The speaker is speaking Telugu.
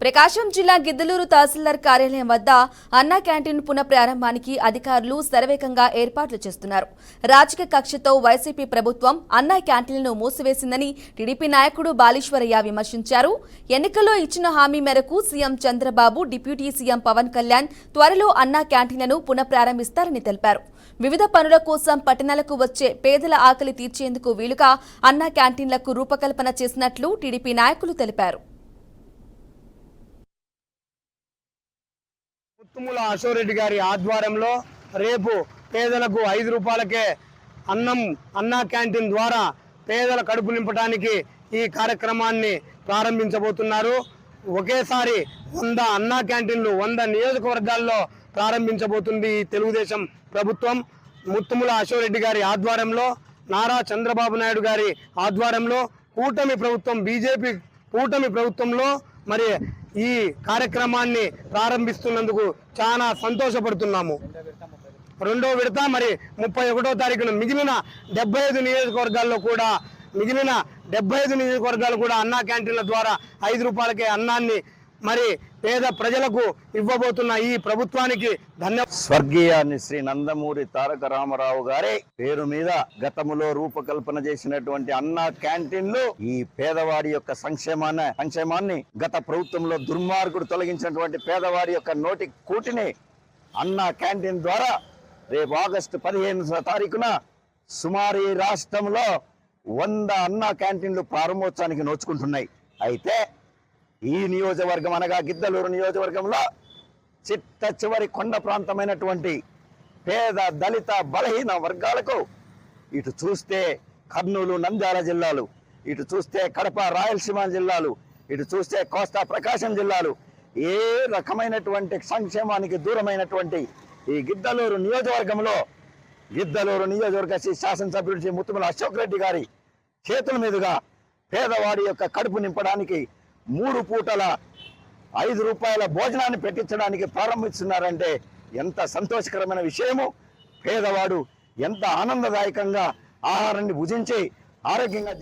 ప్రకాశం జిల్లా గిద్దలూరు తహసీల్దార్ కార్యాలయం వద్ద అన్నా క్యాంటీన్ పునఃప్రారంభానికి అధికారులు శరవేగంగా ఏర్పాట్లు చేస్తున్నారు. రాజకీయ కక్షతో వైసీపీ ప్రభుత్వం అన్నా క్యాంటీన్లను మూసివేసిందని టీడీపీ నాయకుడు బాలీశ్వరయ్య విమర్శించారు. ఎన్నికల్లో ఇచ్చిన హామీ మేరకు CM Chandrababu, deputy CM Pawan Kalyan త్వరలో అన్నా క్యాంటీన్లను పునఃప్రారంభిస్తారని తెలిపారు. వివిధ పనుల కోసం పట్టణాలకు వచ్చే పేదల ఆకలి తీర్చేందుకు వీలుగా అన్నా క్యాంటీన్లకు రూపకల్పన చేసినట్లు టీడీపీ నాయకులు తెలిపారు. ముత్తుముల అశోక్ రెడ్డి గారి ఆధ్వర్యంలో రేపు పేదలకు 5 రూపాయలకే అన్నా క్యాంటీన్ ద్వారా పేదల కడుపు నింపడానికి ఈ కార్యక్రమాన్ని ప్రారంభించబోతున్నారు. ఒకేసారి 100 అన్నా క్యాంటీన్లు 100 నియోజకవర్గాల్లో ప్రారంభించబోతుంది ఈ తెలుగుదేశం ప్రభుత్వం. ముత్తుముల అశోక్ రెడ్డి గారి ఆధ్వర్యంలో, నారా చంద్రబాబు నాయుడు గారి ఆధ్వర్యంలో కూటమి ప్రభుత్వం, బీజేపీ కూటమి ప్రభుత్వంలో మరి ఈ కార్యక్రమాన్ని ప్రారంభిస్తున్నందుకు చాలా సంతోషపడుతున్నాము. రెండో విడత మరి 31వ తారీఖున మిగిలిన 75 నియోజకవర్గాల్లో కూడా అన్నా క్యాంటీన్ల ద్వారా 5 రూపాయలకే అన్నాన్ని మరి పేద ప్రజలకు ఇవ్వబోతున్న ఈ ప్రభుత్వానికి ధన్యవాదాలు. స్వర్గీయ శ్రీ నందమూరి తారక రామారావు గారి పేరు మీద గతంలో రూపకల్పన చేసినటువంటి అన్నా క్యాంటీన్లు ఈ పేదవాడి యొక్క సంక్షేమాన్ని గత ప్రభుత్వంలో దుర్మార్గుడు తొలగించినటువంటి పేదవాడి యొక్క నోటి కూటిని అన్నా క్యాంటీన్ ద్వారా రేపు ఆగస్టు 15వ తారీఖున సుమారు ఈ రాష్ట్రంలో 100 అన్నా క్యాంటీన్లు ప్రారంభోత్సవానికి నోచుకుంటున్నాయి. అయితే ఈ నియోజకవర్గం అనగా గిద్దలూరు నియోజకవర్గంలో చిట్ట చివరి కొండ ప్రాంతమైనటువంటి పేద, దళిత, బలహీన వర్గాలకు ఇటు చూస్తే కర్నూలు, నంద్యాల జిల్లాలు, ఇటు చూస్తే కడప, రాయలసీమ జిల్లాలు, ఇటు చూస్తే కోస్తా ప్రకాశం జిల్లాలు, ఏ రకమైనటువంటి సంక్షేమానికి దూరమైనటువంటి ఈ గిద్దలూరు నియోజకవర్గ శాసనసభ్యుడు శ్రీ ముత్తుముల అశోక్ రెడ్డి గారి చేతుల మీదుగా పేదవాడి యొక్క కడుపు నింపడానికి 3 పూటల 5 రూపాయల భోజనాన్ని పెట్టించడానికి ప్రారంభిస్తున్నారంటే ఎంత సంతోషకరమైన విషయము. పేదవాడు ఎంత ఆనందదాయకంగా ఆహారాన్ని భుజించి ఆరోగ్యంగా